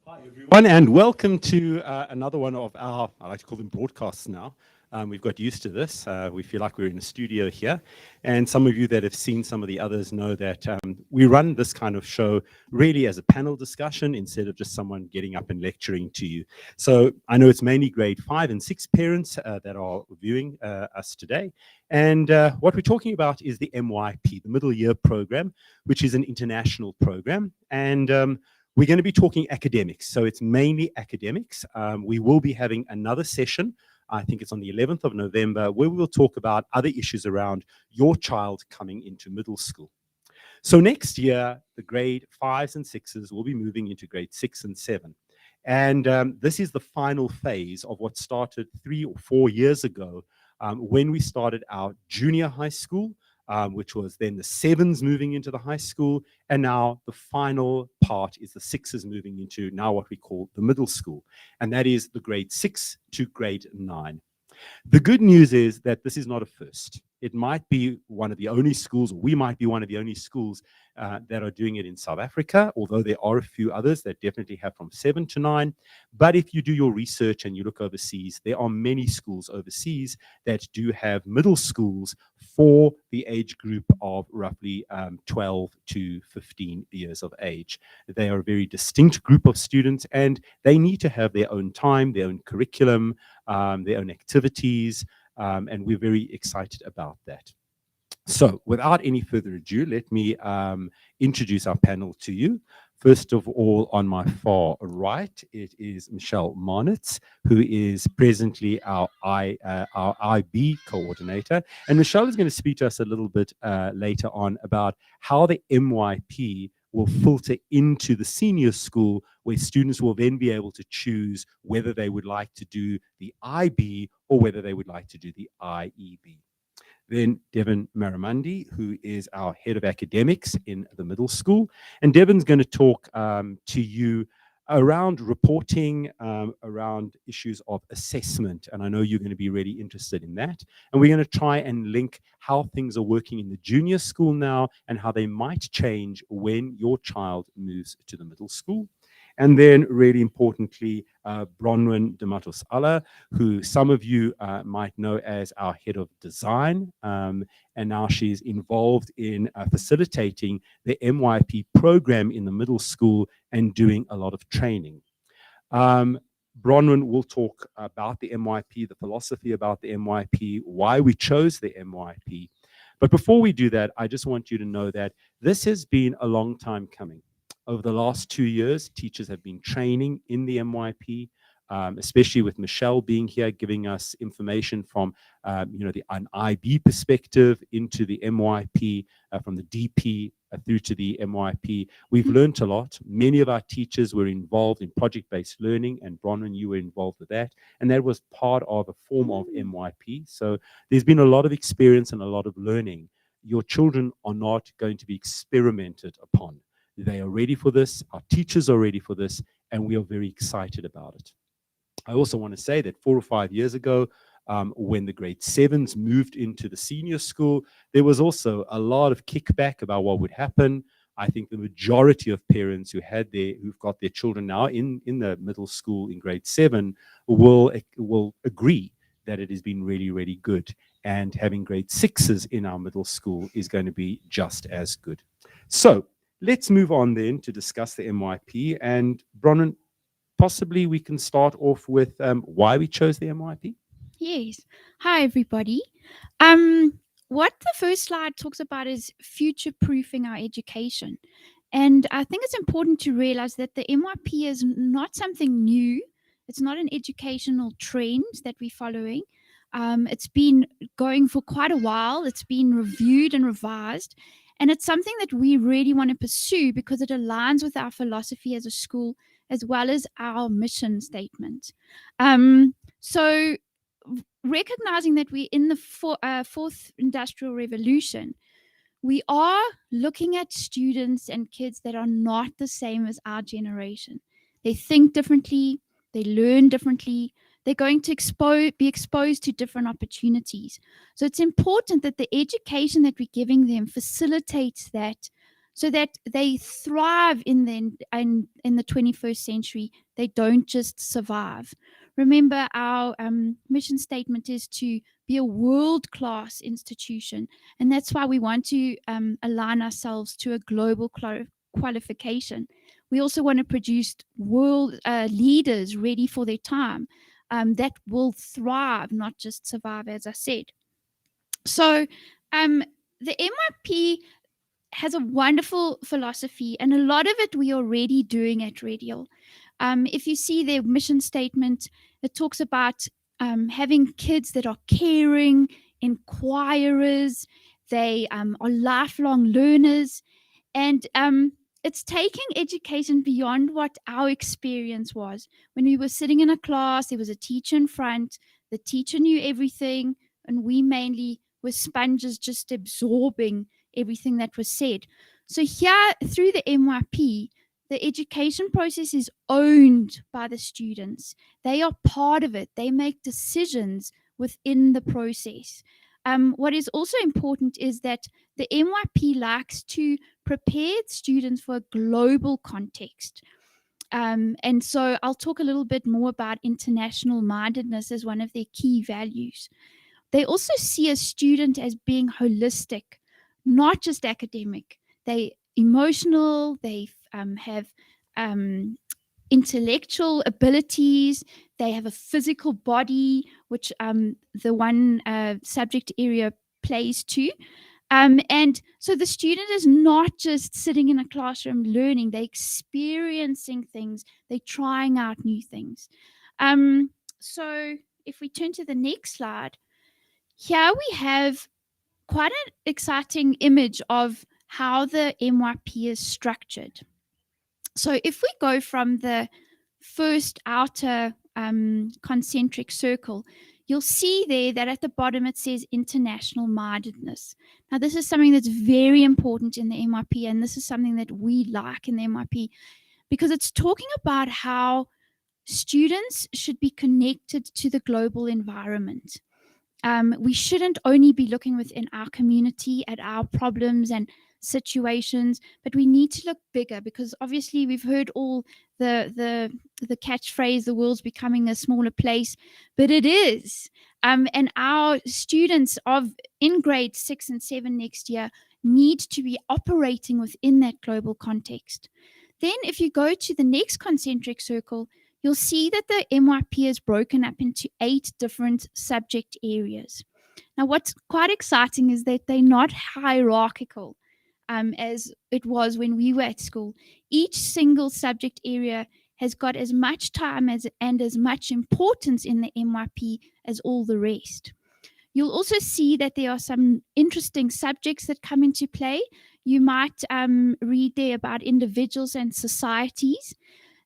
Hi, everyone, and welcome to another one of our, I like to call them broadcasts now. We've got used to this. We feel like we're in a studio here. And some of you that have seen some of the others know that we run this kind of show really as a panel discussion instead of just someone getting up and lecturing to you. So I know it's mainly grade 5 and 6 parents that are viewing us today. And what we're talking about is the MYP, the Middle Year Program, which is an international program. And we're going to be talking academics, so it's mainly academics. We will be having another session, I think it's on the 11th of November, where we will talk about other issues around your child coming into middle school. So next year, the grade 5s and 6s will be moving into grade 6 and 7. And this is the final phase of what started 3 or 4 years ago when we started our junior high school, which was then the 7s moving into the high school. And now the final part is the 6s moving into now what we call the middle school. And that is the grade 6 to grade 9. The good news is that this is not a first. It might be one of the only schools, or we might be one of the only schools that are doing it in South Africa, although there are a few others that definitely have from 7 to 9. But if you do your research and you look overseas, there are many schools overseas that do have middle schools for the age group of roughly 12 to 15 years of age. They are a very distinct group of students, and they need to have their own time, their own curriculum, their own activities, and we're very excited about that. So without any further ado, let me introduce our panel to you. First of all, on my far right, it is Michelle Marnitz, who is presently our IB coordinator. And Michelle is going to speak to us a little bit later on about how the MYP will filter into the senior school, where students will then be able to choose whether they would like to do the IB or whether they would like to do the IEB. Then Devin Maramandi, who is our head of academics in the middle school. And Devin's going to talk to you around reporting, around issues of assessment. And I know you're going to be really interested in that. And we're going to try and link how things are working in the junior school now and how they might change when your child moves to the middle school. And then, really importantly, Bronwyn de Matos Alla, who some of you might know as our head of design. And now she's involved in facilitating the MYP program in the middle school and doing a lot of training. Bronwyn will talk about the MYP, the philosophy about the MYP, why we chose the MYP. But before we do that, I just want you to know that this has been a long time coming. Over the last 2 years, teachers have been training in the MYP, especially with Michelle being here, giving us information from, an IB perspective into the MYP, from the DP through to the MYP. We've learned a lot. Many of our teachers were involved in project-based learning, and Bronwyn, you were involved with that. And that was part of a form of MYP. So there's been a lot of experience and a lot of learning. Your children are not going to be experimented upon. They are ready for this, our teachers are ready for this, and we are very excited about it. I also want to say that 4 or 5 years ago, when the grade 7s moved into the senior school, there was also a lot of kickback about what would happen. I think the majority of parents who've got their children now in the middle school in grade 7 will agree that it has been really, really good. And having grade 6s in our middle school is going to be just as good. So let's move on then to discuss the MYP. And Bronwyn, possibly we can start off with why we chose the MYP. Yes. Hi, everybody. What the first slide talks about is future-proofing our education. And I think it's important to realize that the MYP is not something new. It's not an educational trend that we're following. It's been going for quite a while. It's been reviewed and revised. And it's something that we really want to pursue because it aligns with our philosophy as a school as well as our mission statement. So recognizing that we're in the fourth industrial revolution, we are looking at students and kids that are not the same as our generation. They think differently, they learn differently, they're going to be exposed to different opportunities. So it's important that the education that we're giving them facilitates that so that they thrive in the 21st century. They don't just survive. Remember, our mission statement is to be a world-class institution, and that's why we want to align ourselves to a global qualification. We also want to produce world leaders ready for their time, that will thrive, not just survive, as I said. So the MYP has a wonderful philosophy, and a lot of it we are already doing at Radial. If you see their mission statement, it talks about having kids that are caring, inquirers, they are lifelong learners, and it's taking education beyond what our experience was. When we were sitting in a class, there was a teacher in front, the teacher knew everything, and we mainly were sponges just absorbing everything that was said. So here, through the MYP, the education process is owned by the students. They are part of it. They make decisions within the process. What is also important is that the MYP likes to prepare students for a global context. And so I'll talk a little bit more about international mindedness as one of their key values. They also see a student as being holistic, not just academic. They emotional, they have intellectual abilities, they have a physical body, which the one subject area plays to. And so the student is not just sitting in a classroom learning, they're experiencing things, they're trying out new things. So if we turn to the next slide, here we have quite an exciting image of how the MYP is structured. So if we go from the first outer concentric circle, you'll see there that at the bottom it says international mindedness. Now, this is something that's very important in the MYP, and this is something that we like in the MYP because it's talking about how students should be connected to the global environment. We shouldn't only be looking within our community at our problems and situations, but we need to look bigger because obviously we've heard all the catchphrase, the world's becoming a smaller place, but it is. And our students in grade 6 and 7 next year need to be operating within that global context. Then if you go to the next concentric circle, you'll see that the MYP is broken up into 8 different subject areas. Now, what's quite exciting is that they're not hierarchical as it was when we were at school. Each single subject area has got as much time and as much importance in the MYP as all the rest. You'll also see that there are some interesting subjects that come into play. You might read there about individuals and societies.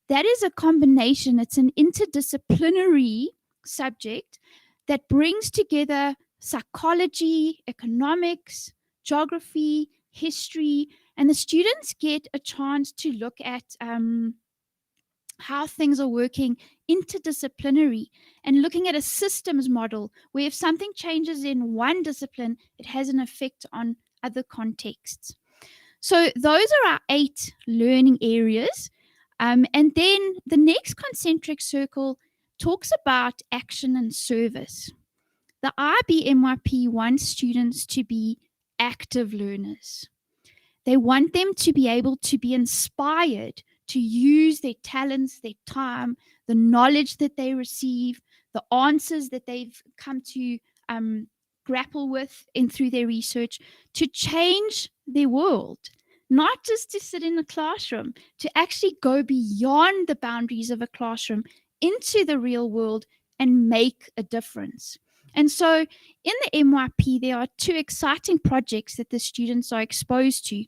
That is a combination. It's an interdisciplinary subject that brings together psychology, economics, geography, history, and the students get a chance to look at how things are working interdisciplinary and looking at a systems model where if something changes in one discipline, it has an effect on other contexts. So those are our 8 learning areas. And then the next concentric circle talks about action and service. The IBMYP wants students to be active learners. They want them to be able to be inspired to use their talents, their time, the knowledge that they receive, the answers that they've come to grapple with through their research to change their world. Not just to sit in a classroom, to actually go beyond the boundaries of a classroom into the real world and make a difference. And so in the MYP, there are 2 exciting projects that the students are exposed to.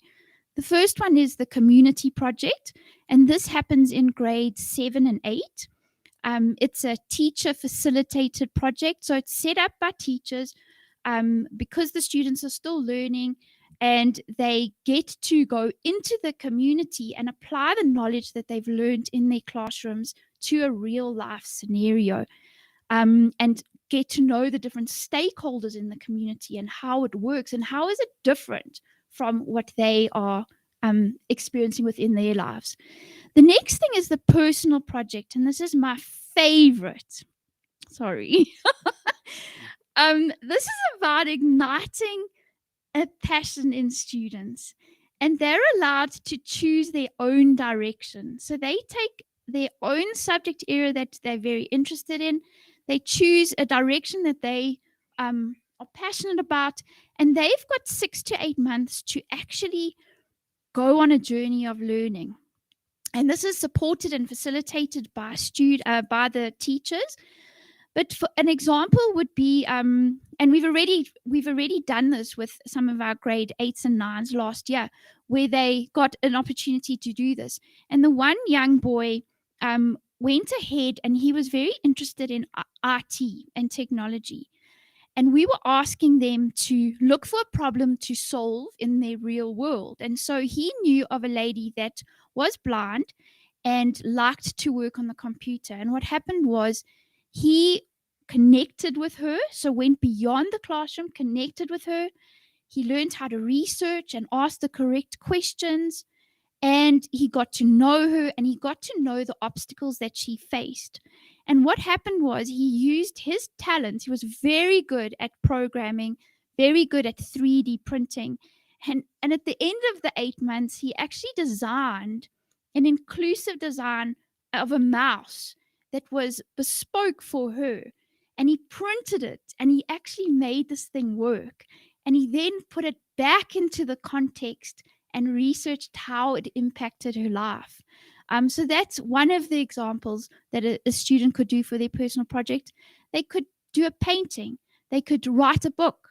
The first one is the community project, and this happens in grades 7 and 8. It's a teacher-facilitated project, so it's set up by teachers because the students are still learning, and they get to go into the community and apply the knowledge that they've learned in their classrooms to a real life scenario, and get to know the different stakeholders in the community and how it works and how is it different from what they are experiencing within their lives. The next thing is the personal project, and this is my favorite. Sorry. This is about igniting a passion in students, and they're allowed to choose their own direction. So they take their own subject area that they're very interested in. They choose a direction that they are passionate about, and they've got 6 to 8 months to actually go on a journey of learning. And this is supported and facilitated by by the teachers. But for an example would be, and we've already done this with some of our grade 8s and 9s last year, where they got an opportunity to do this. And the one young boy went ahead, and he was very interested in IT and technology. And we were asking them to look for a problem to solve in their real world. And so he knew of a lady that was blind and liked to work on the computer. And what happened was he connected with her, so went beyond the classroom, connected with her. He learned how to research and ask the correct questions. And he got to know her, and he got to know the obstacles that she faced. And what happened was he used his talents. He was very good at programming, very good at 3D printing. And at the end of the 8 months, he actually designed an inclusive design of a mouse that was bespoke for her. And he printed it, and he actually made this thing work. And he then put it back into the context and researched how it impacted her life. So that's one of the examples that a student could do for their personal project. They could do a painting. They could write a book.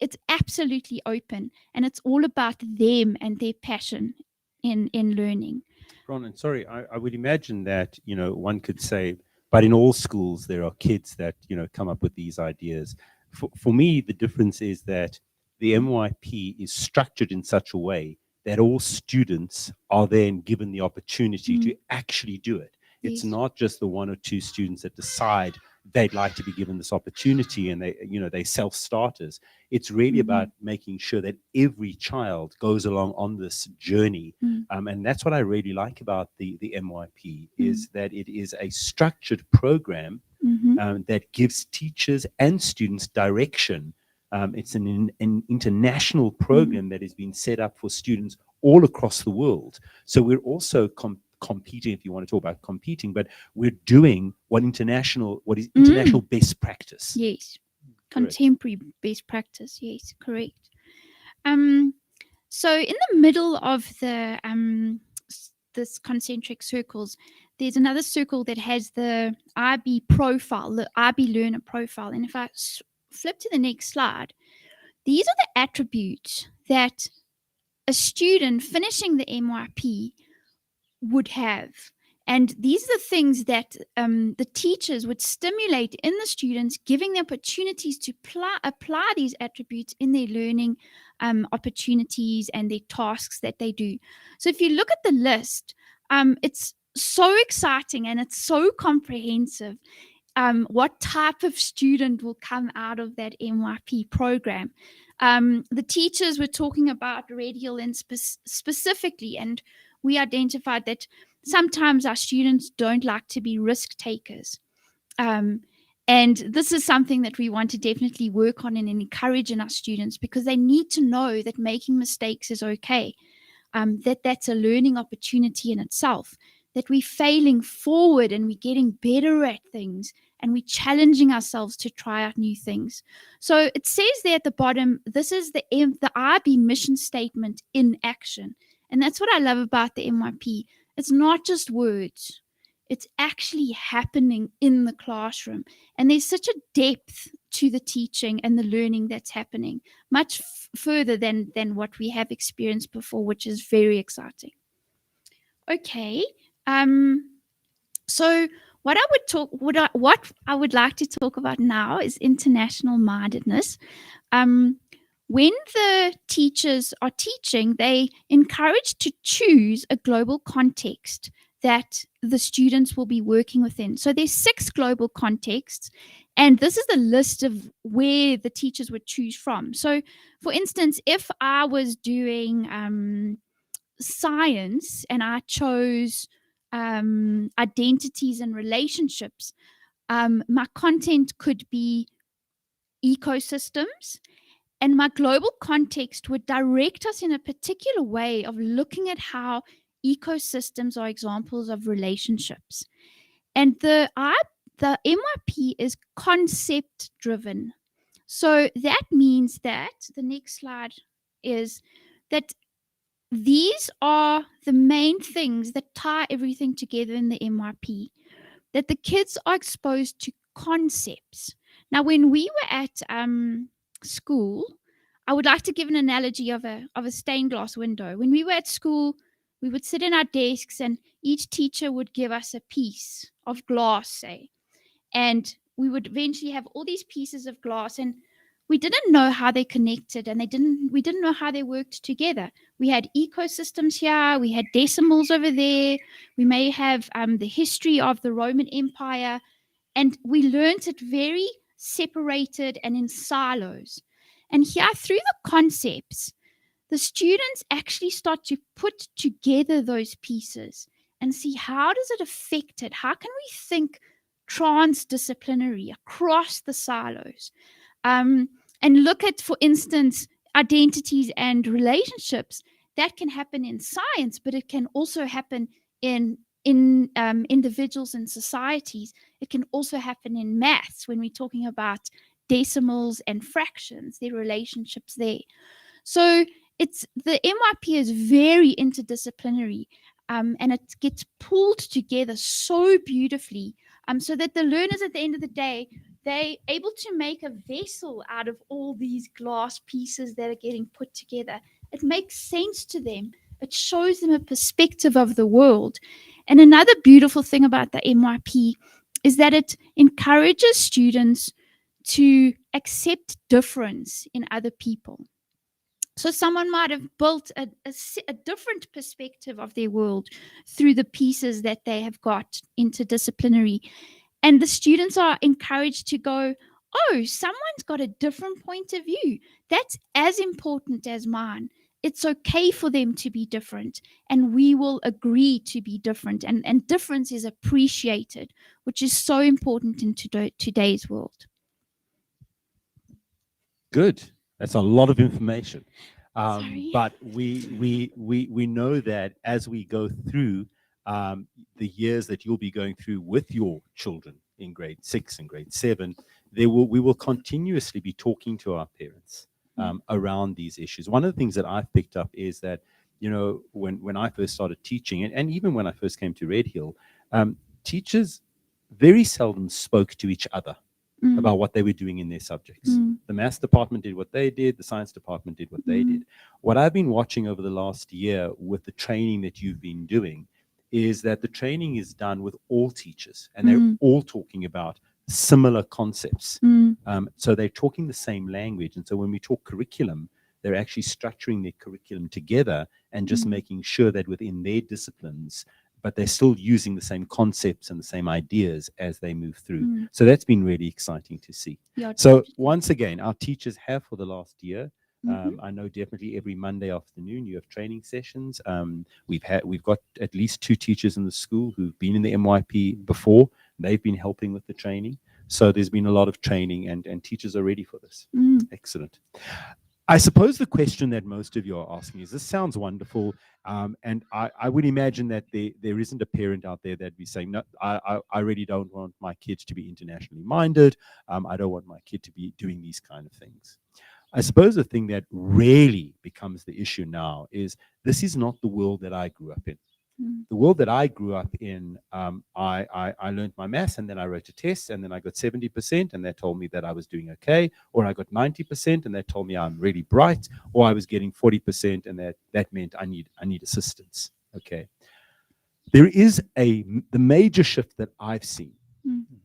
It's absolutely open, and it's all about them and their passion in learning. Ronan, sorry, I would imagine that, one could say, but in all schools, there are kids that, come up with these ideas. For me, the difference is that the MYP is structured in such a way that all students are then given the opportunity to actually do it. It's not just the 1 or 2 students that decide they'd like to be given this opportunity and they self-starters. It's really about making sure that every child goes along on this journey. And that's what I really like about the MYP is that it is a structured program that gives teachers and students direction. It's an international program that has been set up for students all across the world. So we're also competing, if you want to talk about competing, but we're doing what is international best practice. Yes, Correct. contemporary best practice. Yes, correct. So in the middle of the this concentric circles, there's another circle that has the IB profile, the IB learner profile. And if I flip to the next slide, these are the attributes that a student finishing the MYP would have. And these are the things that the teachers would stimulate in the students, giving them opportunities to apply these attributes in their learning opportunities and their tasks that they do. So if you look at the list, it's so exciting and it's so comprehensive. What type of student will come out of that MYP program? The teachers were talking about radial and specifically, and we identified that sometimes our students don't like to be risk takers. And this is something that we want to definitely work on and encourage in our students, because they need to know that making mistakes is okay, that's a learning opportunity in itself, that we're failing forward and we're getting better at things and we're challenging ourselves to try out new things. So it says there at the bottom, this is the IB mission statement in action. And that's what I love about the MYP. It's not just words. It's actually happening in the classroom. And there's such a depth to the teaching and the learning that's happening, much further than what we have experienced before, which is very exciting. Okay. So what I would like to talk about now is international mindedness. When the teachers are teaching, they encourage to choose a global context that the students will be working within. So there's 6 global contexts, and this is the list of where the teachers would choose from. So for instance, if I was doing science and I chose identities and relationships, my content could be ecosystems, and my global context would direct us in a particular way of looking at how ecosystems are examples of relationships. And the MYP is concept driven. So that means that the next slide is that these are the main things that tie everything together in the MYP, that the kids are exposed to concepts. Now, when we were at school, I would like to give an analogy of a stained glass window. When we were at school, we would sit in our desks and each teacher would give us a piece of glass, say, and we would eventually have all these pieces of glass, and we didn't know how they connected, and we didn't know how they worked together. We had ecosystems here, we had decimals over there, we may have the history of the Roman Empire, and we learned it very separated and in silos. And here, through the concepts, the students actually start to put together those pieces and see, how does it affect it? How can we think transdisciplinary across the silos? And look at, for instance, identities and relationships. That can happen in science, but it can also happen in individuals and societies. It can also happen in maths when we're talking about decimals and fractions, their relationships there. So it's the MYP is very interdisciplinary, and it gets pulled together so beautifully, so that the learners at the end of the day, they're able to make a vessel out of all these glass pieces that are getting put together. It makes sense to them. It shows them a perspective of the world. And another beautiful thing about the MYP is that it encourages students to accept difference in other people. So someone might have built a different perspective of their world through the pieces that they have got interdisciplinary. And the students are encouraged to go, oh, someone's got a different point of view. That's as important as mine. It's okay for them to be different, and we will agree to be different. And difference is appreciated, which is so important in today's world. Good. That's a lot of information. Sorry. But we know that as we go through the years that you'll be going through with your children in grade 6 and grade 7, we will continuously be talking to our parents around these issues. One of the things that I've picked up is that, you know, when I first started teaching, and even when I first came to Red Hill, teachers very seldom spoke to each other about what they were doing in their subjects. The maths department did what they did, the science department did what they did. What I've been watching over the last year with the training that you've been doing is that the training is done with all teachers, and they're all talking about similar concepts. So they're talking the same language. And so when we talk curriculum, they're actually structuring their curriculum together and just making sure that within their disciplines, but they're still using the same concepts and the same ideas as they move through. So that's been really exciting to see. So once again, our teachers have for the last year, I know definitely every Monday afternoon you have training sessions. We've got at least 2 teachers in the school who've been in the MYP before. They've been helping with the training. So there's been a lot of training, and teachers are ready for this. Excellent. I suppose the question that most of you are asking is, this sounds wonderful, and I would imagine that there isn't a parent out there that'd be saying, no, I really don't want my kid to be internationally minded. I don't want my kid to be doing these kind of things. I suppose the thing that really becomes the issue now is, this is not the world that I grew up in. The world that I grew up in, I learned my maths, and then I wrote a test, and then I got 70%, and they told me that I was doing okay, or I got 90%, and they told me I'm really bright, or I was getting 40%, and that meant I need assistance. Okay. There is the major shift that I've seen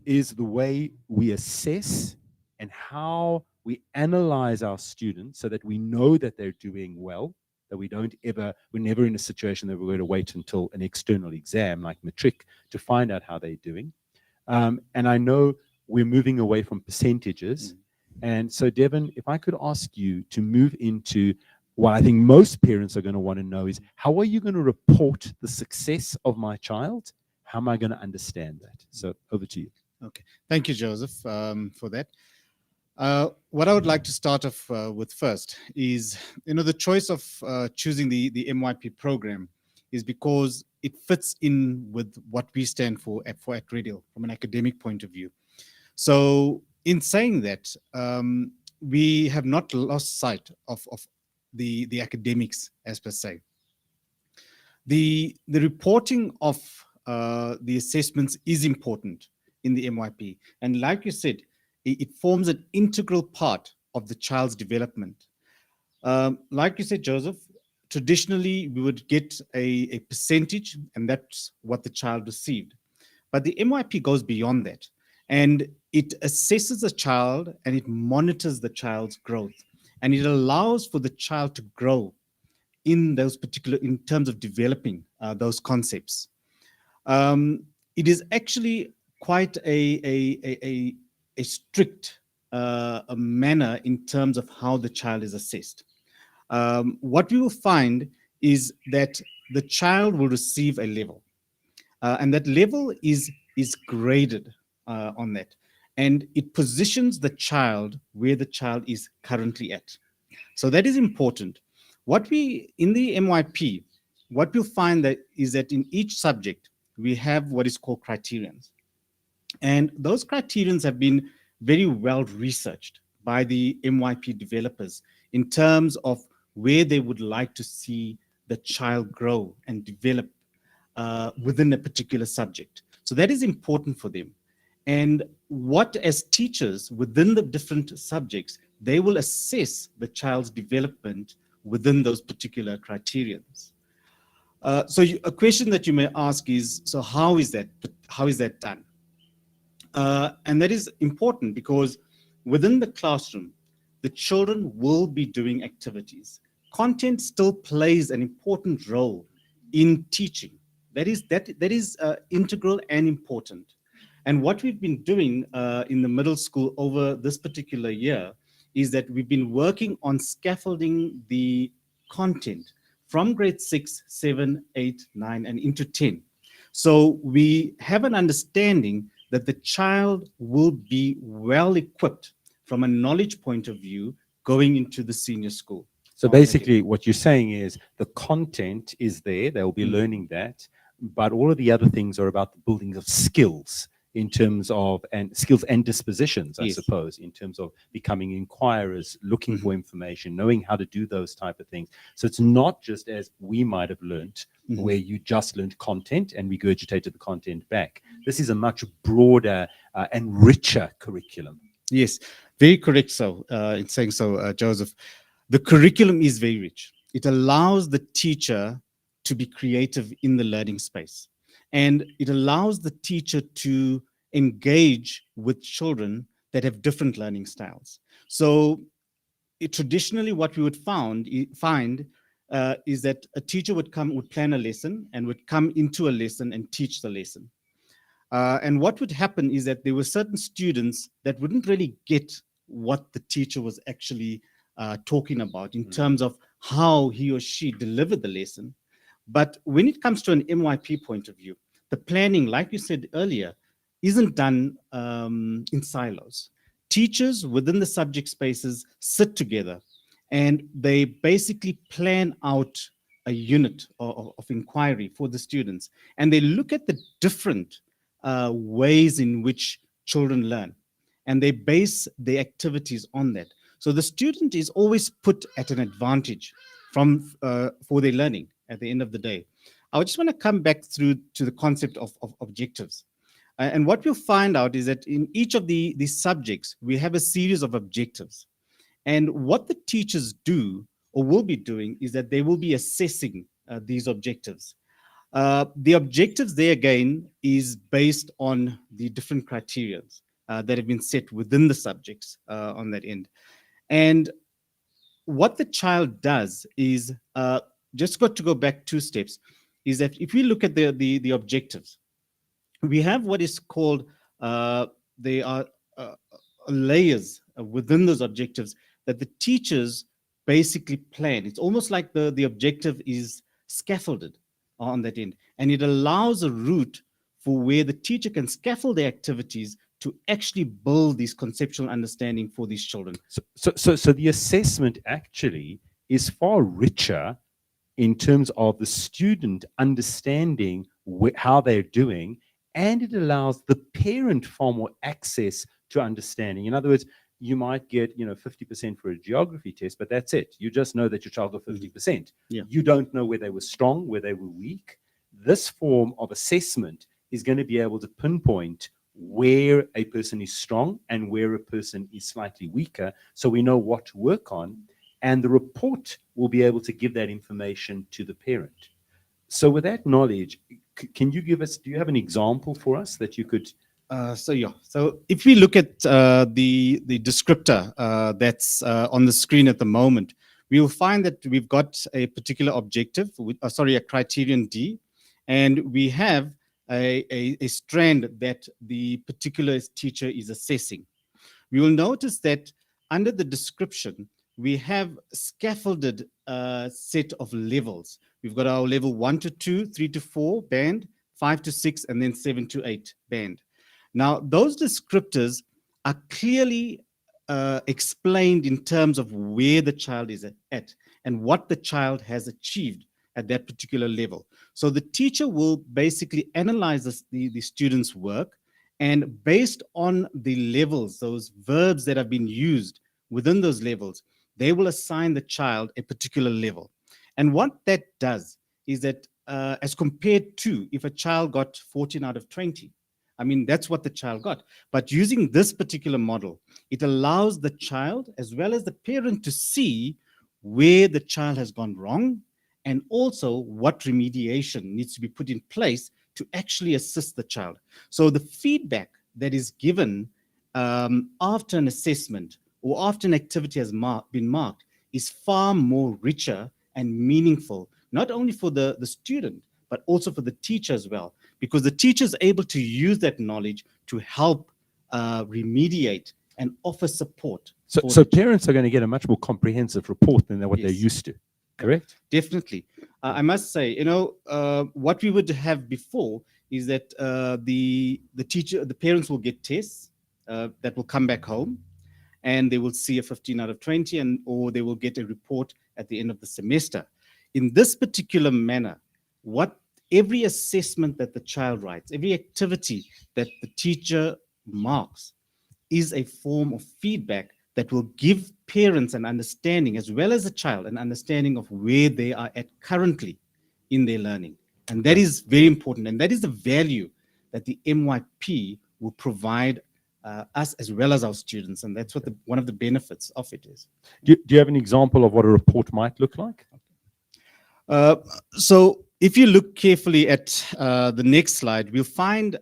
is the way we assess and how we analyze our students so that we know that they're doing well, that we're never in a situation that we're going to wait until an external exam like matric to find out how they're doing. And I know we're moving away from percentages. And so, Devin, if I could ask you to move into what I think most parents are going to want to know is, how are you going to report the success of my child? How am I going to understand that? So over to you. Okay, thank you, Joseph, for that. What I would like to start off with first is, the choice of choosing the MYP program is because it fits in with what we stand for at Radial from an academic point of view. So in saying that, we have not lost sight of the academics as per se. The reporting of the assessments is important in the MYP. And like you said, it forms an integral part of the child's development. Like you said, Joseph, traditionally we would get a percentage, and that's what the child received. But the MYP goes beyond that, and it assesses the child and it monitors the child's growth, and it allows for the child to grow in terms of developing those concepts. It is actually quite a strict a manner in terms of how the child is assessed. What we will find is that the child will receive a level, and that level is graded on that, and it positions the child where the child is currently at. So that is important. What we in the MYP, what we'll find that is that in each subject we have what is called criterions, and those criterions have been very well researched by the MYP developers in terms of where they would like to see the child grow and develop within a particular subject. So that is important for them. And what, as teachers within the different subjects, they will assess the child's development within those particular criterions. So a question that you may ask is, so how is that done? And that is important because within the classroom, the children will be doing activities. Content still plays an important role in teaching. That is integral and important. And what we've been doing in the middle school over this particular year is that we've been working on scaffolding the content from grade 6, 7, 8, 9, and into 10. So we have an understanding that the child will be well equipped from a knowledge point of view going into the senior school. So basically what you're saying is the content is there, they'll be learning that, but all of the other things are about the building of skills in terms of, and skills and dispositions, I suppose, in terms of becoming inquirers, looking for information, knowing how to do those type of things. So it's not just as we might have learned, where you just learned content and regurgitated the content back. This is a much broader and richer curriculum. Yes, very correct. So in saying so, Joseph, the curriculum is very rich. It allows the teacher to be creative in the learning space. And it allows the teacher to engage with children that have different learning styles. So traditionally what we would find is that a teacher would plan a lesson and would come into a lesson and teach the lesson. And what would happen is that there were certain students that wouldn't really get what the teacher was actually talking about in terms of how he or she delivered the lesson. But when it comes to an MYP point of view, the planning, like you said earlier, isn't done in silos. Teachers within the subject spaces sit together and they basically plan out a unit of inquiry for the students. And they look at the different ways in which children learn. And they base their activities on that. So the student is always put at an advantage for their learning at the end of the day. I just want to come back through to the concept of objectives. And what we'll find out is that in each of these subjects, we have a series of objectives. And what the teachers do or will be doing is that they will be assessing these objectives. The objectives there again is based on the different criteria that have been set within the subjects on that end. And what the child does is, just got to go back 2 steps, is that if we look at the objectives, we have what is called, they are layers within those objectives that the teachers basically planned. It's almost like the objective is scaffolded on that end, and it allows a route for where the teacher can scaffold their activities to actually build this conceptual understanding for these children. So the assessment actually is far richer in terms of the student understanding how they're doing, and it allows the parent far more access to understanding. In other words, you might get 50% for a geography test, but that's it. You just know that your child got 50%. Yeah. You don't know where they were strong, where they were weak. This form of assessment is going to be able to pinpoint where a person is strong and where a person is slightly weaker, so we know what to work on, and the report will be able to give that information to the parent. So with that knowledge, can you give us, do you have an example for us that you could? So if we look at the descriptor that's on the screen at the moment, we will find that we've got a particular objective, a criterion D, and we have a strand that the particular teacher is assessing. We will notice that under the description, we have scaffolded set of levels. We've got our level 1 to 2, 3 to 4 band, 5 to 6, and then 7 to 8 band. Now, those descriptors are clearly explained in terms of where the child is at and what the child has achieved at that particular level. So the teacher will basically analyze the student's work, and based on the levels, those verbs that have been used within those levels, they will assign the child a particular level. And what that does is that as compared to if a child got 14 out of 20, I mean, that's what the child got. But using this particular model, it allows the child as well as the parent to see where the child has gone wrong, and also what remediation needs to be put in place to actually assist the child. So the feedback that is given after an assessment or after an activity has been marked is far more richer and meaningful, not only for the student, but also for the teacher as well, because the teacher is able to use that knowledge to help remediate and offer support. So parents are going to get a much more comprehensive report than what they're Yes. used to, correct? Definitely. I must say, what we would have before is that the parents will get tests that will come back home, and they will see a 15 out of 20, or they will get a report at the end of the semester. In this particular manner, every assessment that the child writes, every activity that the teacher marks is a form of feedback that will give parents an understanding, as well as the child, an understanding of where they are at currently in their learning. And that is very important. And that is the value that the MYP will provide us as well as our students. And that's what one of the benefits of it is. Do you have an example of what a report might look like? So if you look carefully at the next slide, we'll find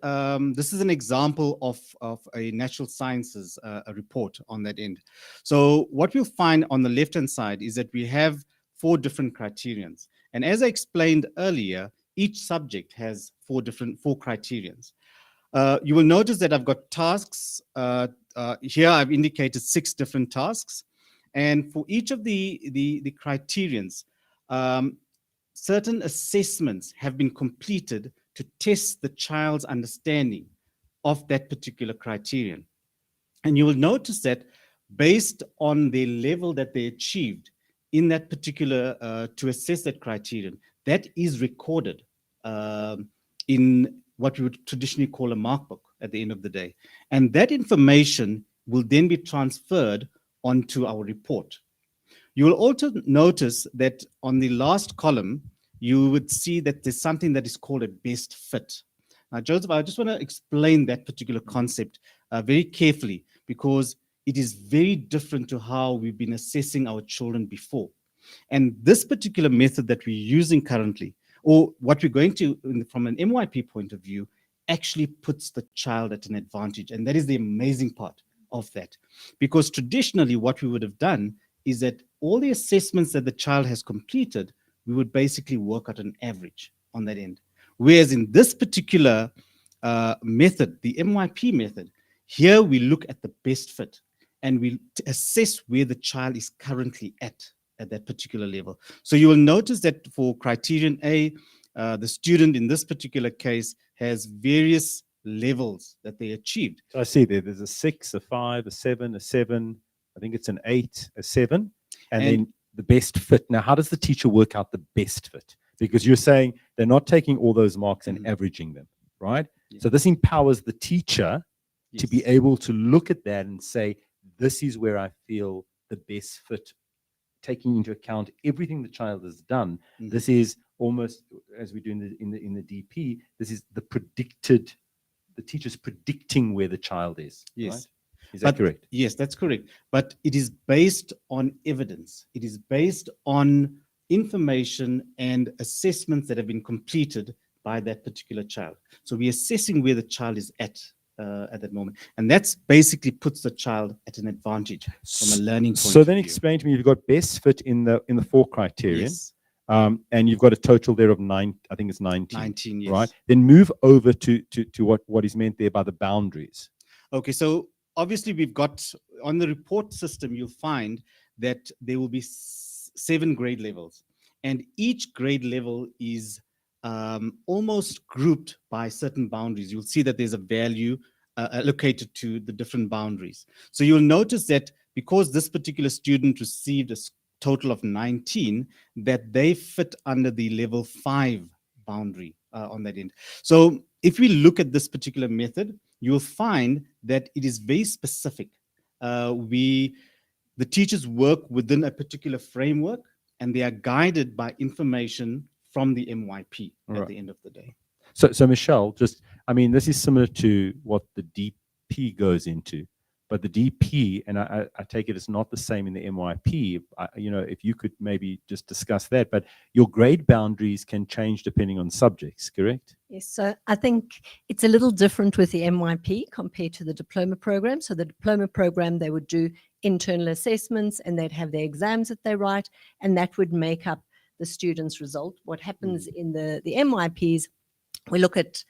this is an example of a natural sciences a report on that end. So what we'll find on the left-hand side is that we have 4 different criterions. And as I explained earlier, each subject has 4 criterions. You will notice that I've got tasks. Here I've indicated 6 different tasks. And for each of the criterions, certain assessments have been completed to test the child's understanding of that particular criterion. And you will notice that based on the level that they achieved in that particular, to assess that criterion, that is recorded in what we would traditionally call a mark book at the end of the day. And that information will then be transferred onto our report. You will also notice that on the last column, you would see that there's something that is called a best fit. Now, Joseph, I just want to explain that particular concept very carefully, because it is very different to how we've been assessing our children before. And this particular method that we're using currently, or what we're going to, from an MYP point of view, actually puts the child at an advantage. And that is the amazing part of that. Because traditionally, what we would have done is that all the assessments that the child has completed, we would basically work out an average on that end. Whereas in this particular method, the MYP method, here we look at the best fit and we assess where the child is currently at at that particular level. So you will notice that for criterion A, the student in this particular case has various levels that they achieved. So I see there's a 6, a 5, a 7, a 7, I think it's an 8, a 7, and then the best fit. Now, how does the teacher work out the best fit? Because you're saying they're not taking all those marks and averaging them, right? Yeah. So this empowers the teacher to be able to look at that and say, this is where I feel the best fit, taking into account everything the child has done. This is almost, as we do in the DP, this is the teacher's predicting where the child is. Yes. Right? Is that correct? Yes, that's correct. But it is based on evidence. It is based on information and assessments that have been completed by that particular child. So we're assessing where the child is at that moment. And that's basically puts the child at an advantage from a learning point So of then view. explain to me, you've got best fit in the 4 criterion. Yes, And you've got a total there of 9, I think it's 19. 19, yes. Right? Then move over to what is meant there by the boundaries. Okay, so obviously we've got, on the report system, you'll find that there will be 7 grade levels. And each grade level is almost grouped by certain boundaries. You'll see that there's a value allocated to the different boundaries. So you'll notice that because this particular student received a total of 19, that they fit under the level 5 boundary on that end. So if we look at this particular method, you'll find that it is very specific. The teachers work within a particular framework, and they are guided by information from the MYP at the end of the day. So Michelle, just, I mean, this is similar to what the DP goes into, but the DP, and I take it it's not the same in the MYP. If you could maybe just discuss that, but your grade boundaries can change depending on subjects, correct? Yes, so I think it's a little different with the MYP compared to the diploma program. So the diploma program, they would do internal assessments and they'd have their exams that they write, and that would make up the student's result. What happens in the MYPs, we look at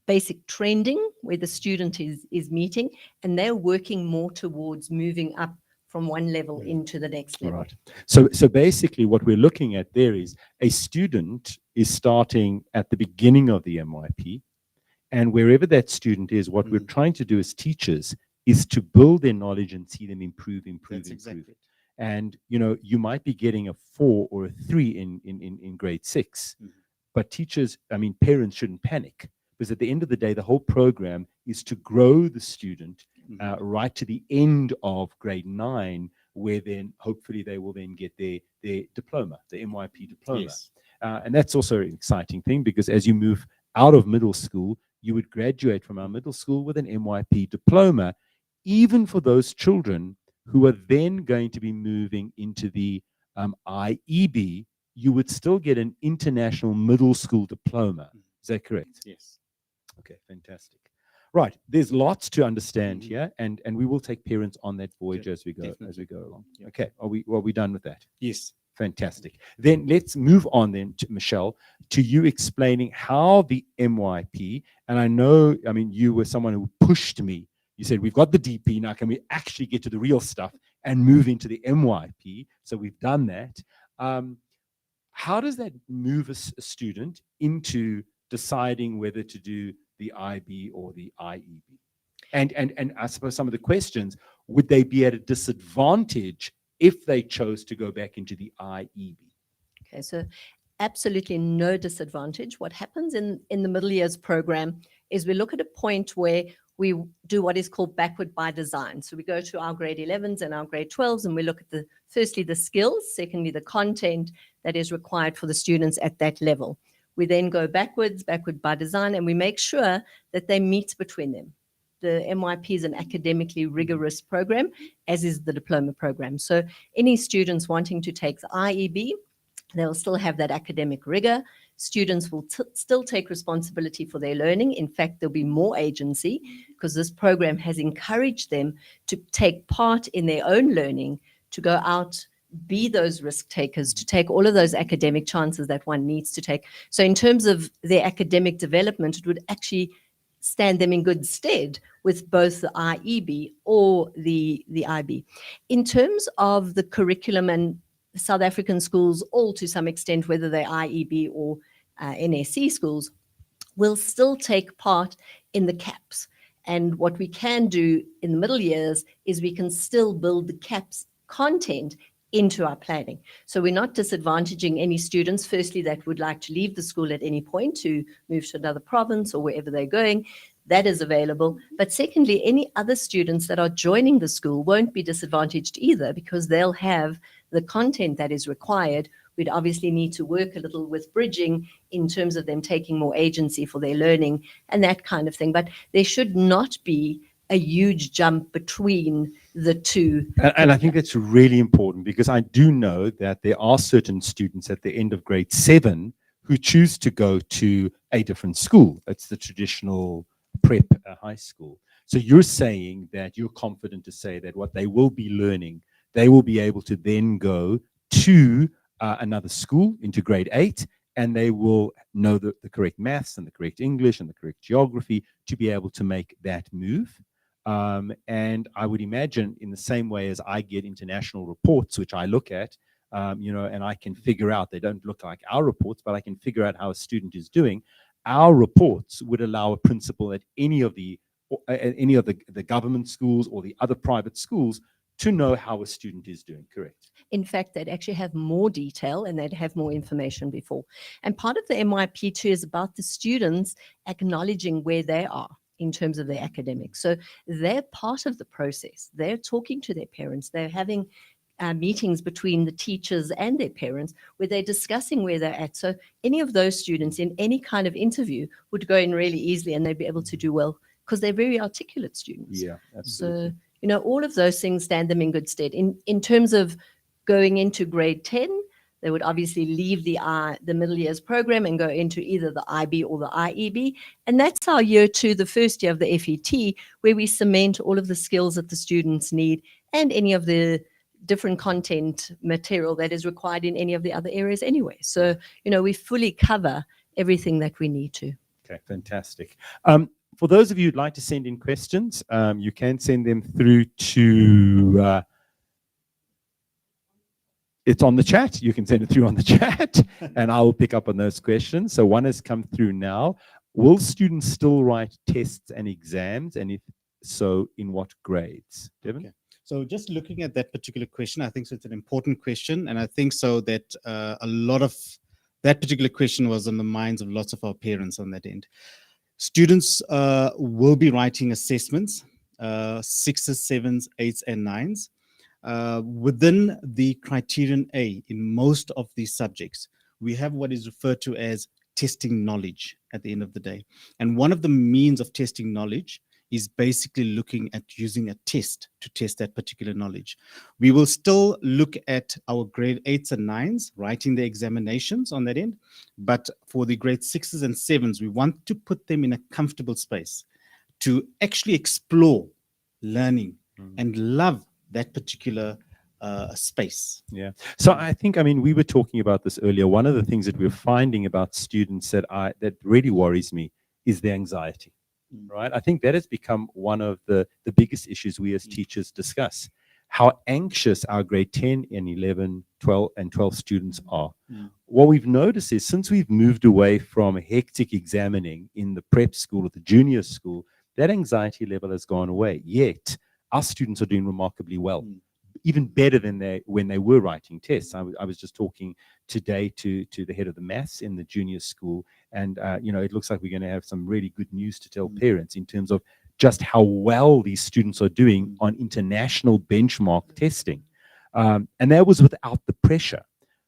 basic trending where the student is meeting, and they're working more towards moving up from one level into the next level. Right. So basically what we're looking at there is a student is starting at the beginning of the MYP, and wherever that student is, what we're trying to do as teachers is to build their knowledge and see them improve. That's exactly it. And you might be getting a 4 or a 3 in grade 6, but teachers, parents shouldn't panic, because at the end of the day, the whole program is to grow the student right to the end of grade 9, where then hopefully they will then get their diploma, the MYP diploma. Yes. And that's also an exciting thing, because as you move out of middle school, you would graduate from our middle school with an MYP diploma, even for those children who are then going to be moving into the IEB. You would still get an international middle school diploma. Is that correct? Yes. Okay, fantastic. Right, there's lots to understand here, and we will take parents on that voyage as we go along. Yeah. Okay, are we done with that? Yes. Fantastic. Then let's move on then to Michelle, to you explaining how the MYP, and I know, you were someone who pushed me. You said, we've got the DP, now can we actually get to the real stuff and move into the MYP? So we've done that. How does that move a student into deciding whether to do the IB or the IEB? And I suppose some of the questions, would they be at a disadvantage if they chose to go back into the IEB? Okay, so absolutely no disadvantage. What happens in the middle years program is we look at a point where we do what is called backward by design. So we go to our grade 11s and our grade 12s, and we look at firstly the skills, secondly the content that is required for the students at that level. We then go backward by design, and we make sure that they meet between them. The MYP is an academically rigorous program, as is the diploma program. So any students wanting to take the IEB, they'll still have that academic rigor. Students will still take responsibility for their learning. In fact, there'll be more agency, because this program has encouraged them to take part in their own learning, to go out, be those risk takers, to take all of those academic chances that one needs to take. So in terms of their academic development, it would actually stand them in good stead with both the IEB or the IB. In terms of the curriculum and South African schools, all to some extent, whether they're IEB or NSC schools, will still take part in the CAPS. And what we can do in the middle years is we can still build the CAPS content into our planning. So we're not disadvantaging any students, firstly, that would like to leave the school at any point to move to another province or wherever they're going. That is available. But secondly, any other students that are joining the school won't be disadvantaged either, because they'll have the content that is required. We'd obviously need to work a little with bridging in terms of them taking more agency for their learning and that kind of thing. But there should not be a huge jump between the two. And I think that's really important, because I do know that there are certain students at the end of grade 7 who choose to go to a different school. That's the traditional prep high school. So you're saying that you're confident to say that what they will be learning, they will be able to then go to another school into grade 8, and they will know the correct maths and the correct English and the correct geography to be able to make that move. And I would imagine, in the same way as I get international reports, which I look at, and I can figure out, they don't look like our reports, but I can figure out how a student is doing. Our reports would allow a principal at any of the government schools or the other private schools to know how a student is doing, correct? In fact, they'd actually have more detail and they'd have more information before. And part of the MYP too is about the students acknowledging where they are in terms of their academics. So they're part of the process. They're talking to their parents. They're having meetings between the teachers and their parents where they're discussing where they're at. So any of those students in any kind of interview would go in really easily and they'd be able to do well because they're very articulate students. Yeah, absolutely. So, all of those things stand them in good stead. In terms of going into grade 10, they would obviously leave the middle years program and go into either the IB or the IEB. And that's our year 2, the first year of the FET, where we cement all of the skills that the students need and any of the different content material that is required in any of the other areas anyway. So, we fully cover everything that we need to. Okay, fantastic. For those of you who'd like to send in questions, you can send them through to... it's on the chat. You can send it through on the chat, and I will pick up on those questions. So one has come through now. Will students still write tests and exams? And if so, in what grades? Devin? Okay. So just looking at that particular question, I think so it's an important question. And I think so that a lot of that particular question was on the minds of lots of our parents on that end. Students will be writing assessments, 6s, 7s, 8s, and 9s. Within the criterion A, in most of these subjects, we have what is referred to as testing knowledge at the end of the day. And one of the means of testing knowledge is basically looking at using a test to test that particular knowledge. We will still look at our grade 8s and 9s, writing the examinations on that end. But for the grade 6s and 7s, we want to put them in a comfortable space to actually explore learning and love that particular space. Yeah. So I think, we were talking about this earlier. One of the things that we're finding about students that really worries me is the anxiety, right? I think that has become one of the biggest issues we as teachers discuss, how anxious our grade 10 and 11, 12 and 12 students are. What we've noticed is since we've moved away from hectic examining in the prep school or the junior school, that anxiety level has gone away. Yet our students are doing remarkably well, even better than when they were writing tests. I was just talking today to the head of the maths in the junior school, and it looks like we're going to have some really good news to tell parents in terms of just how well these students are doing on international benchmark testing. And that was without the pressure.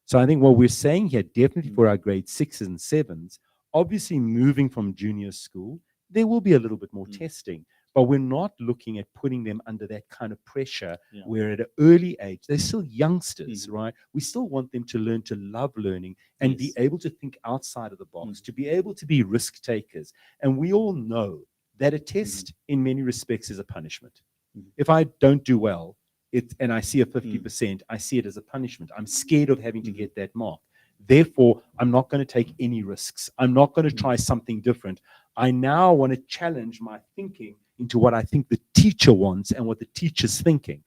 So I think what we're saying here, definitely for our grade 6s and 7s, obviously moving from junior school, there will be a little bit more testing. But we're not looking at putting them under that kind of pressure where at an early age, they're still youngsters, right? We still want them to learn to love learning and be able to think outside of the box, to be able to be risk takers. And we all know that a test in many respects is a punishment. If I don't do well and I see a 50%, I see it as a punishment. I'm scared of having to get that mark. Therefore, I'm not going to take any risks. I'm not going to try something different. I now want to challenge my thinking into what I think the teacher wants and what the teacher's thinking.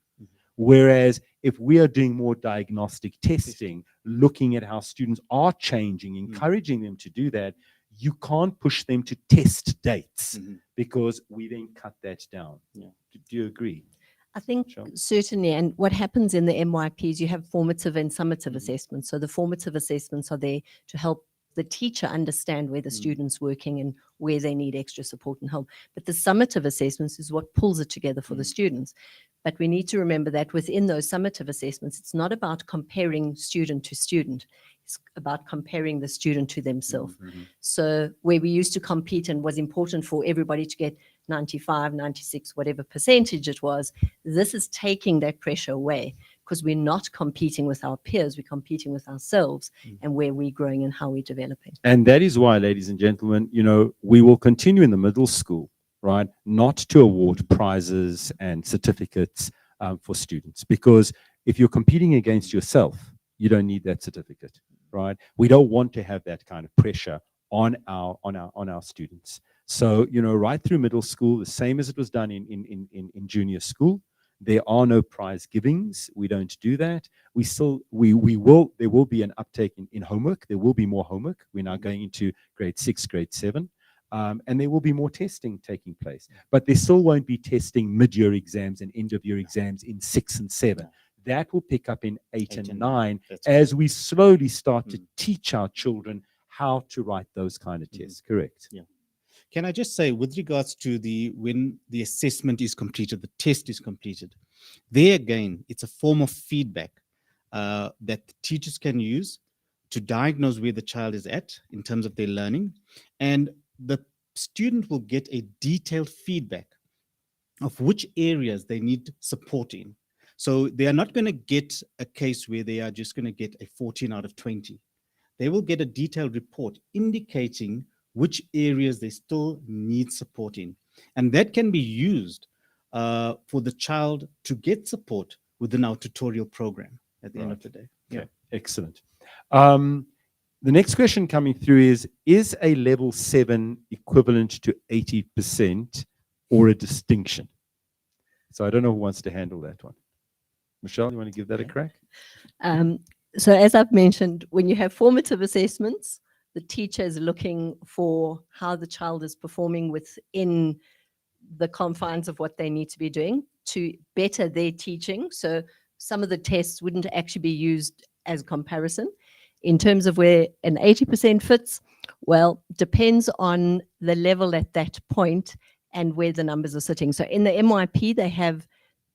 Whereas if we are doing more diagnostic testing, looking at how students are changing, encouraging them to do that, you can't push them to test dates because we then cut that down. Yeah. Do you agree? I think Sure. certainly, and what happens in the MYPs, you have formative and summative assessments. So the formative assessments are there to help the teacher understand where the student's working and where they need extra support and help. But the summative assessments is what pulls it together for the students. But we need to remember that within those summative assessments, it's not about comparing student to student. It's about comparing the student to themselves. So where we used to compete and was important for everybody to get 95, 96, whatever percentage it was, this is taking that pressure away because we're not competing with our peers, we're competing with ourselves and where we're growing and how we're developing. And that is why, ladies and gentlemen, you know, we will continue in the middle school, right, not to award prizes and certificates for students, because if you're competing against yourself, you don't need that certificate, right? We don't want to have that kind of pressure on our students. So, you know, right through middle school, the same as it was done in junior school, there are no prize givings. We don't do that. There will be an uptake in homework. There will be more homework. We're now going into grade 6, grade 7. And there will be more testing taking place. But there still won't be testing mid-year exams and end-of-year exams in 6 and 7. That will pick up in 8 and 9 as we slowly start to teach our children how to write those kind of tests. Correct? Yeah. Can I just say, with regards to when the assessment is completed, the test is completed, there again, it's a form of feedback that the teachers can use to diagnose where the child is at in terms of their learning. And the student will get a detailed feedback of which areas they need support in. So they are not going to get a case where they are just going to get a 14 out of 20. They will get a detailed report indicating which areas they still need support in. And that can be used for the child to get support within our tutorial program at the end of the day. Okay, excellent. The next question coming through is a level 7 equivalent to 80% or a distinction? So I don't know who wants to handle that one. Michelle, you want to give that a crack? So as I've mentioned, when you have formative assessments, the teacher is looking for how the child is performing within the confines of what they need to be doing to better their teaching. So some of the tests wouldn't actually be used as a comparison. In terms of where an 80% fits, well, depends on the level at that point and where the numbers are sitting. So in the MYP, they have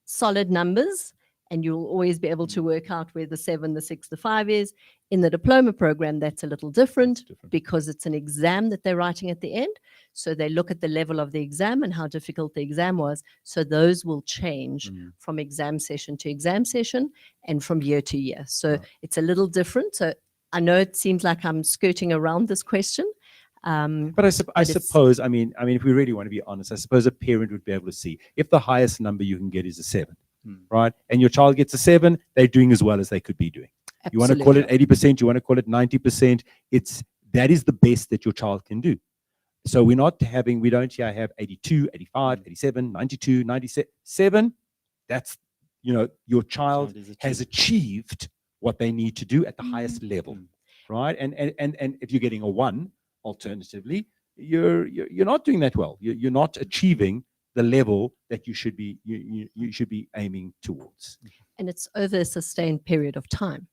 solid numbers, and you'll always be able to work out where the 7, the 6, the 5 is. In the diploma program, that's a little different because it's an exam that they're writing at the end. So they look at the level of the exam and how difficult the exam was. So those will change from exam session to exam session and from year to year. So it's a little different. So I know it seems like I'm skirting around this question. But I suppose, I mean, if we really want to be honest, I suppose a parent would be able to see if the highest number you can get is a 7, right? And your child gets a 7, they're doing as well as they could be doing. You want to call it 80%, you want to call it 90%. That is the best that your child can do. So we don't here have 82, 85, 87, 92, 97. That's, your child has achieved what they need to do at the highest level, right? And if you're getting a 1, alternatively, you're not doing that well. You're not achieving the level that you should be aiming towards. And it's over a sustained period of time.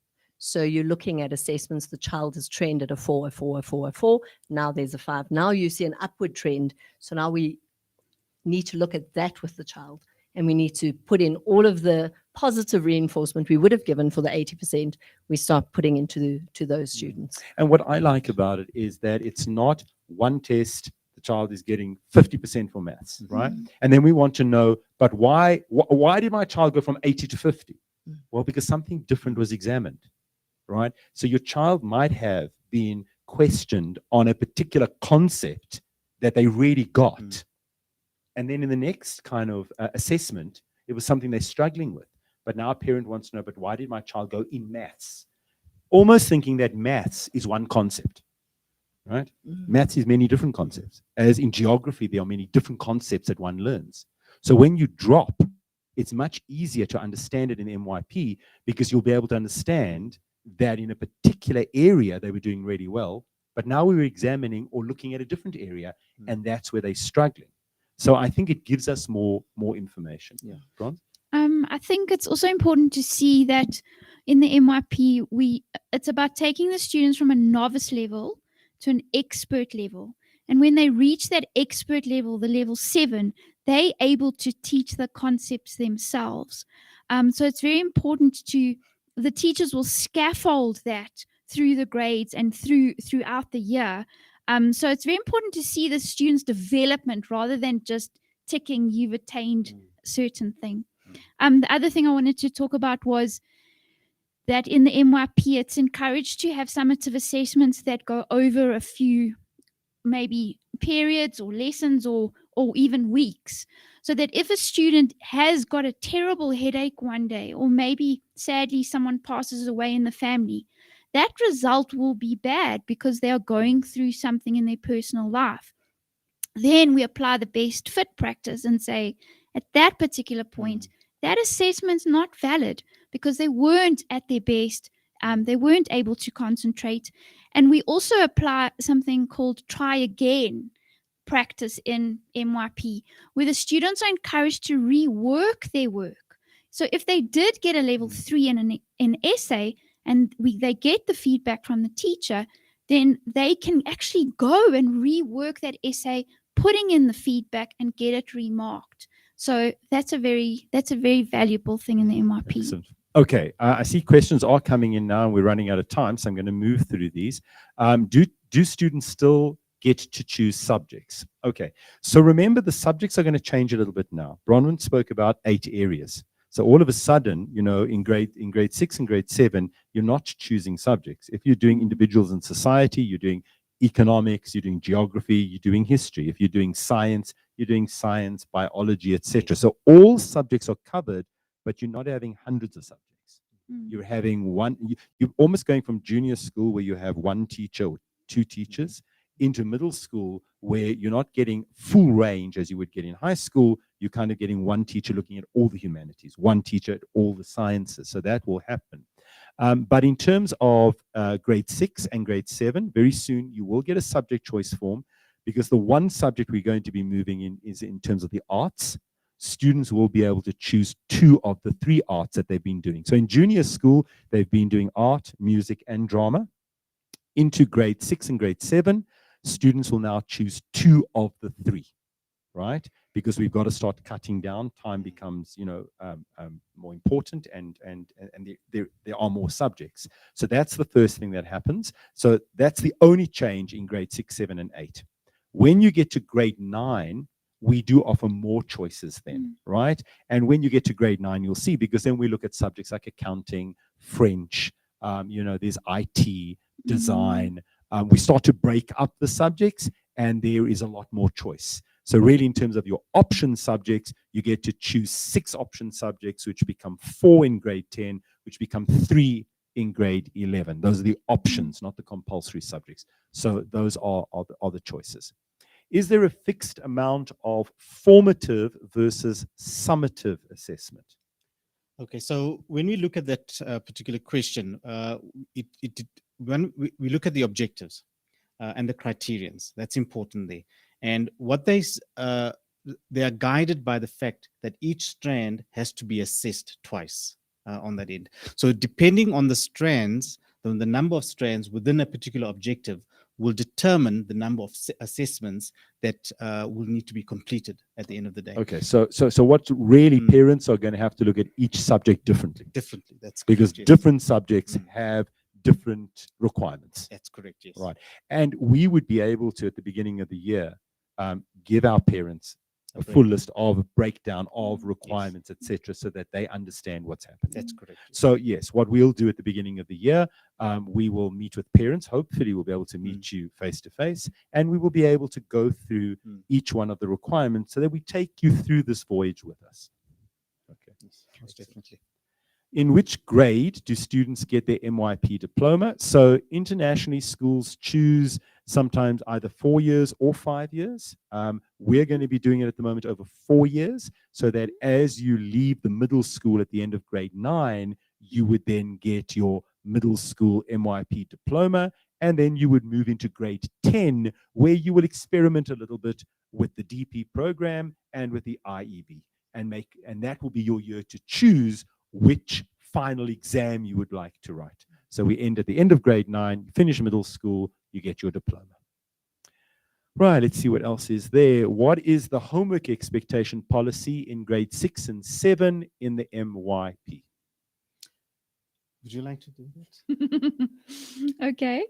So you're looking at assessments, the child is trained at a 4, a 4, a 4, a 4. Now there's a 5. Now you see an upward trend. So now we need to look at that with the child. And we need to put in all of the positive reinforcement we would have given for the 80%, we start putting into those students. And what I like about it is that it's not one test, the child is getting 50% for maths, right? And then we want to know, but why did my child go from 80 to 50? Well, because something different was examined, right? So your child might have been questioned on a particular concept that they really got. And then in the next kind of assessment, it was something they're struggling with. But now a parent wants to know, but why did my child go in maths? Almost thinking that maths is one concept, right? Maths is many different concepts. As in geography, there are many different concepts that one learns. So when you drop it's much easier to understand it in MYP because you'll be able to understand that in a particular area they were doing really well, but now we were examining or looking at a different area, and that's where they're struggling. So I think it gives us more information. Yeah. Bron? I think it's also important to see that in the MYP, it's about taking the students from a novice level to an expert level. And when they reach that expert level, the level 7, they're able to teach the concepts themselves. So it's very important the teachers will scaffold that through the grades and throughout the year. So it's very important to see the students' development rather than just ticking you've attained a certain thing. The other thing I wanted to talk about was that in the MYP, it's encouraged to have summative assessments that go over a few maybe periods or lessons or even weeks, so that if a student has got a terrible headache one day, or maybe sadly someone passes away in the family, that result will be bad because they are going through something in their personal life. Then we apply the best fit practice and say, at that particular point, that assessment's not valid because they weren't at their best. They weren't able to concentrate. And we also apply something called try again practice in MYP, where the students are encouraged to rework their work. So if they did get a level 3 in an essay and they get the feedback from the teacher, then they can actually go and rework that essay, putting in the feedback and get it remarked. So that's a very valuable thing in the MYP. Excellent. Okay, I see questions are coming in now, and we're running out of time, so I'm going to move through these. Do students still get to choose subjects? Okay, so remember the subjects are going to change a little bit now. Bronwyn spoke about 8 areas. So all of a sudden, in grade 6 and grade 7, you're not choosing subjects. If you're doing individuals in society, you're doing economics, you're doing geography, you're doing history. If you're doing science, you're doing science, biology, etc. So all subjects are covered, but you're not having hundreds of subjects. You're having one. You're almost going from junior school where you have one teacher or 2 teachers into middle school where you're not getting full range as you would get in high school. You're kind of getting one teacher looking at all the humanities, one teacher at all the sciences. So that will happen. But in terms of grade 6 and grade 7, very soon you will get a subject choice form, because the one subject we're going to be moving in is in terms of the arts. Students will be able to choose 2 of the 3 arts that they've been doing. So in junior school, they've been doing art, music, and drama. Into grade 6 and grade 7, students will now choose 2 of the 3, right? Because we've got to start cutting down. Time becomes, more important, and there are more subjects. So that's the first thing that happens. So that's the only change in grade 6, 7, and 8. When you get to grade 9, we do offer more choices then, right? And when you get to grade 9, you'll see, because then we look at subjects like accounting, French, there's IT, design. We start to break up the subjects, and there is a lot more choice. So really, in terms of your option subjects, you get to choose 6 option subjects, which become 4 in grade 10, which become 3 in grade 11. Those are the options, not the compulsory subjects. So those are the choices. Is there a fixed amount of formative versus summative assessment? Okay, so when we look at that particular question, when we look at the objectives and the criterions, that's important there. And what they are guided by the fact that each strand has to be assessed twice on that end. So depending on the strands, the number of strands within a particular objective will determine the number of assessments that will need to be completed at the end of the day. Okay, so what really parents are going to have to look at each subject differently. Differently, that's because correct, yes. different subjects have different requirements. That's correct, yes. Right, and we would be able to, at the beginning of the year, give our parents a full list of a breakdown of requirements, etc., so that they understand what's happening. That's correct. So yes, what we'll do at the beginning of the year, we will meet with parents. Hopefully we'll be able to meet you face to face, and we will be able to go through each one of the requirements so that we take you through this voyage with us. Okay. Yes, most definitely. In which grade do students get their MYP diploma? So internationally, schools choose sometimes either 4 years or 5 years. We're going to be doing it at the moment over 4 years, so that as you leave the middle school at the end of grade 9, you would then get your middle school MYP diploma, and then you would move into grade 10, where you will experiment a little bit with the DP program and with the IEB, and that will be your year to choose which final exam you would like to write. So we end at the end of grade 9, you finish middle school, you get your diploma. Right, let's see what else is there. What is the homework expectation policy in grade 6 and 7 in the MYP? Would you like to do that? Okay.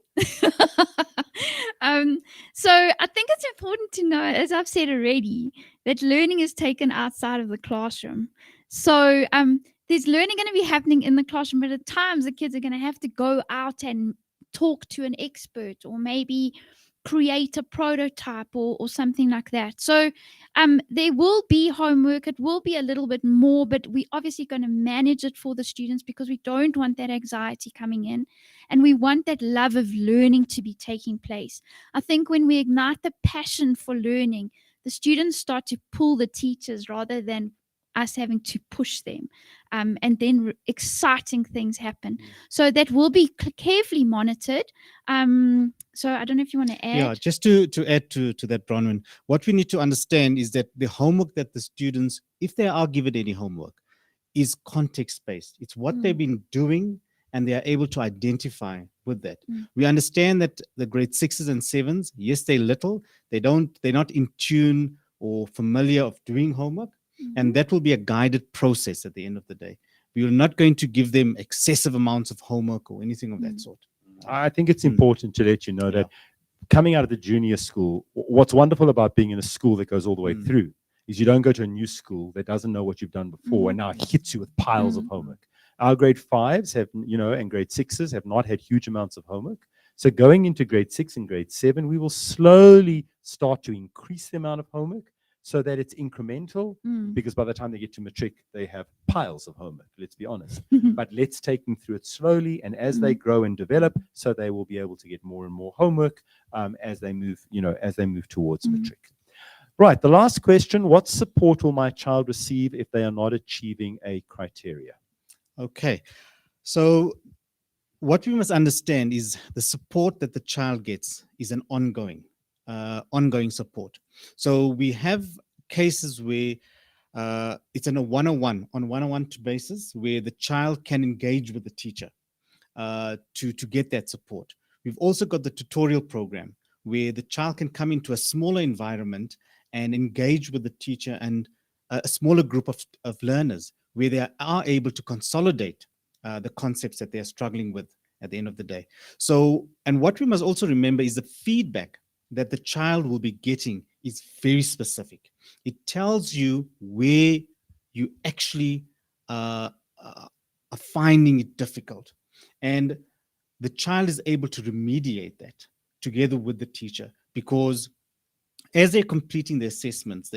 So I think it's important to know, as I've said already, that learning is taken outside of the classroom. So there's learning going to be happening in the classroom, but at times the kids are going to have to go out and talk to an expert, or maybe create a prototype or something like that. So there will be homework. It will be a little bit more, but we're obviously going to manage it for the students, because we don't want that anxiety coming in, and we want that love of learning to be taking place. I think when we ignite the passion for learning, the students start to pull the teachers rather than us having to push them, and then exciting things happen. So that will be carefully monitored. So I don't know if you want to add. Yeah, just to add to that, Bronwyn, what we need to understand is that the homework that the students, if they are given any homework, is context-based. It's what they've been doing, and they are able to identify with that. We understand that the grade 6s and 7s, yes, they're little, they're not in tune or familiar of doing homework, and that will be a guided process at the end of the day. We are not going to give them excessive amounts of homework or anything of that sort. I think it's important to let you know that coming out of the junior school, what's wonderful about being in a school that goes all the way through is you don't go to a new school that doesn't know what you've done before and now it hits you with piles of homework. Our grade 5s have, and grade 6s have not had huge amounts of homework. So going into grade 6 and grade 7, we will slowly start to increase the amount of homework so that it's incremental, because by the time they get to matric, they have piles of homework, let's be honest. But let's take them through it slowly, and as they grow and develop, so they will be able to get more and more homework as they move, towards matric. Right, the last question, what support will my child receive if they are not achieving a criteria? Okay, so what we must understand is the support that the child gets is an ongoing support. So we have cases where it's on a one-on-one basis, where the child can engage with the teacher to get that support. We've also got the tutorial program, where the child can come into a smaller environment and engage with the teacher and a smaller group of learners, where they are able to consolidate the concepts that they're struggling with at the end of the day. So, and what we must also remember is the feedback that the child will be getting is very specific. It tells you where you actually are finding it difficult. And the child is able to remediate that together with the teacher, because as they're completing the assessments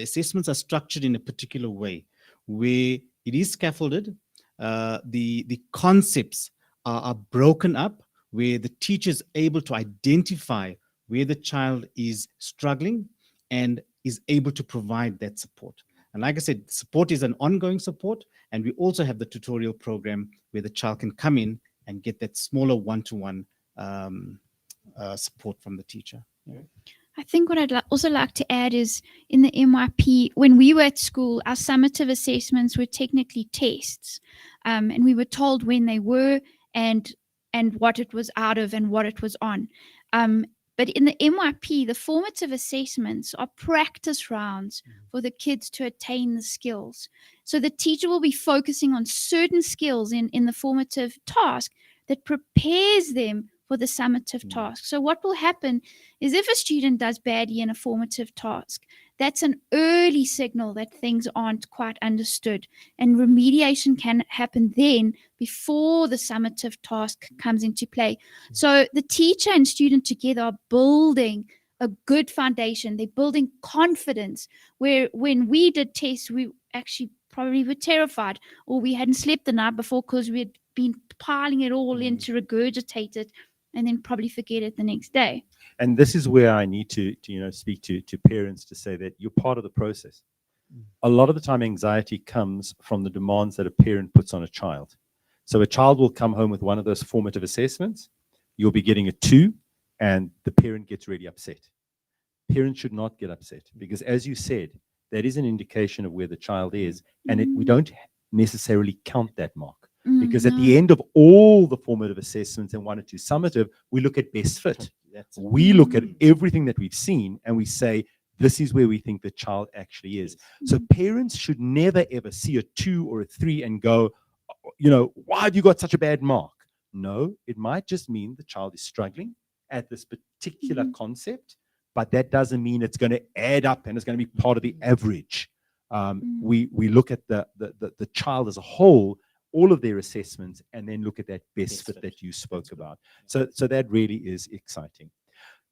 are structured in a particular way where it is scaffolded. The concepts are broken up, where the teacher is able to identify where the child is struggling and is able to provide that support. And like I said, support is an ongoing support. And we also have the tutorial program where the child can come in and get that smaller one-to-one support from the teacher. Yeah. I think what I'd also like to add is, in the MYP, when we were at school, our summative assessments were technically tests, and we were told when they were and what it was out of and what it was on. But in the MYP, the formative assessments are practice rounds for the kids to attain the skills. So the teacher will be focusing on certain skills in the formative task that prepares them for the summative task. So what will happen is, if a student does badly in a formative task, that's an early signal that things aren't quite understood, and remediation can happen then before the summative task comes into play. So the teacher and student together are building a good foundation. They're building confidence, where when we did tests, we actually probably were terrified, or we hadn't slept the night before because we had been piling it all in to regurgitate it. and then probably forget it the next day. And this is where I need to speak to parents to say that you're part of the process. A lot of the time, anxiety comes from the demands that a parent puts on a child. So a child will come home with one of those formative assessments. You'll be getting a 2, and the parent gets really upset. Parents should not get upset because, as you said, that is an indication of where the child is, and we don't necessarily count that mark. Because at the end of all the formative assessments and 1 or 2 summative, we look at best fit. We look at everything that we've seen and we say, this is where we think the child actually is. So parents should never, ever see a 2 or a 3 and go, why have you got such a bad mark? No, it might just mean the child is struggling at this particular concept, but that doesn't mean it's going to add up and it's going to be part of the average. We look at the child as a whole, all of their assessments, and then look at that best fit that you spoke about. So that really is exciting.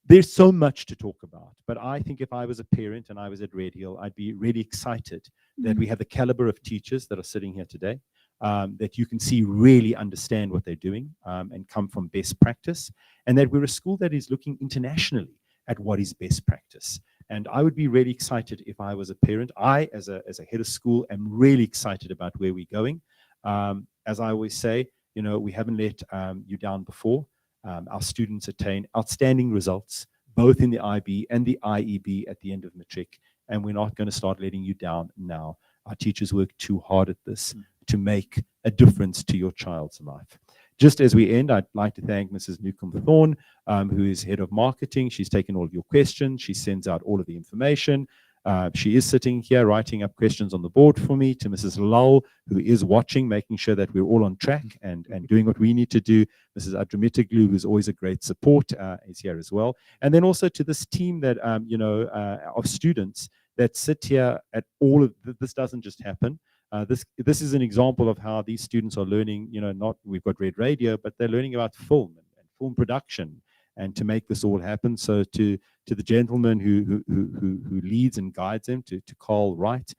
There's so much to talk about, but I think if I was a parent and I was at Red Hill, I'd be really excited that we have the caliber of teachers that are sitting here today, that you can see really understand what they're doing and come from best practice, and that we're a school that is looking internationally at what is best practice. And I would be really excited if I was a parent. I, as a head of school, am really excited about where we're going. As I always say, we haven't let you down before. Our students attain outstanding results, both in the IB and the IEB at the end of matric, and we're not going to start letting you down now. Our teachers work too hard at this to make a difference to your child's life. Just as we end, I'd like to thank Mrs. Newcomb Thorne, who is head of marketing. She's taken all of your questions. She sends out all of the information. She is sitting here writing up questions on the board for me. To Mrs. Lull, who is watching, making sure that we're all on track and doing what we need to do. Mrs. Adramitaglu, who's always a great support, is here as well. And then also to this team that of students that sit here at all of this. Doesn't just happen. This is an example of how these students are learning. We've got Red Radio, but they're learning about film and film production, and to make this all happen. So to the gentleman who leads and guides them, to Carl Wright,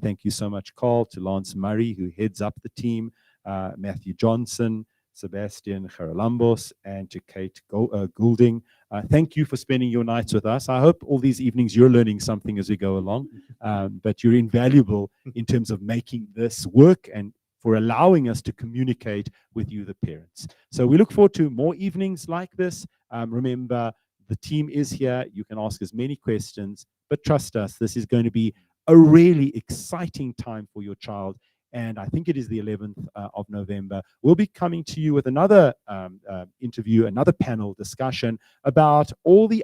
thank you so much, Carl. To Lance Murray, who heads up the team, Matthew Johnson, Sebastian Charalambos, and to Kate Goulding. Thank you for spending your nights with us. I hope all these evenings you're learning something as we go along, but you're invaluable in terms of making this work and for allowing us to communicate with you, the parents. So we look forward to more evenings like this. Remember, the team is here. You can ask as many questions, but trust us, this is going to be a really exciting time for your child. And I think it is the 11th of November. We'll be coming to you with another interview, another panel discussion about all the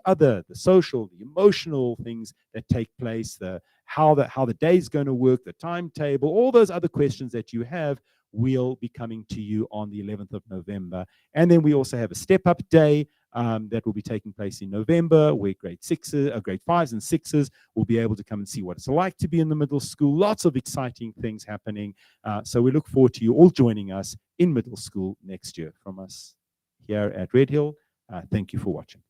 social, the emotional things that take place, how the day's going to work, the timetable, all those other questions that you have. We'll be coming to you on the 11th of November. And then we also have a step-up day that will be taking place in November, where grade 5s and 6s will be able to come and see what it's like to be in the middle school. Lots of exciting things happening. So we look forward to you all joining us in middle school next year. From us here at Red Hill, thank you for watching.